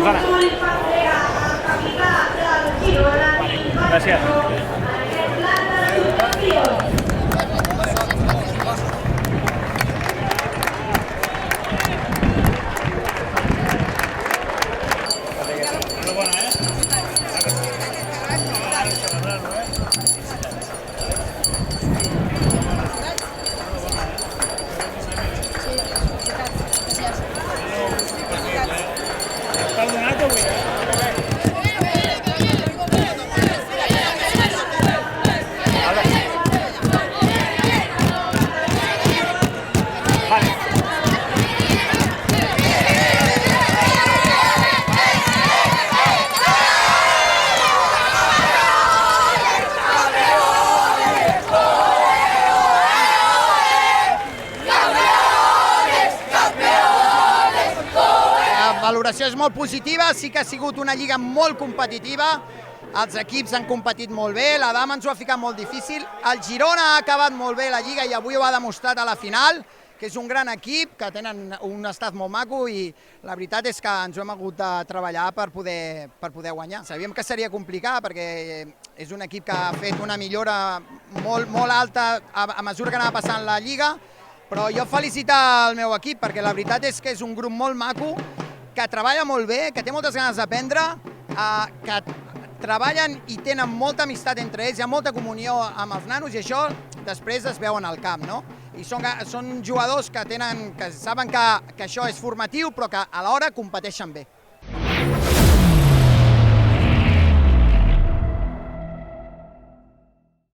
Susana. Gràcies. La valoració és molt positiva, sí que ha sigut una lliga molt competitiva, els equips han competit molt bé, la dama ens ho ha ficat molt difícil, el Girona ha acabat molt bé la lliga i avui ho ha demostrat a la final, que és un gran equip, que tenen un staff molt maco i la veritat és que ens ho hem hagut de treballar per poder guanyar. Sabíem que seria complicat perquè és un equip que ha fet una millora molt alta a mesura que anava passant la lliga, però jo felicitar el meu equip perquè la veritat és que és un grup molt maco, que treballa molt bé, que té moltes ganes d'aprendre, que treballen i tenen molta amistat entre ells, hi ha molta comunió amb els nanos i això després es veu en el camp, no? I són jugadors que saben que això és formatiu però que alhora competeixen bé.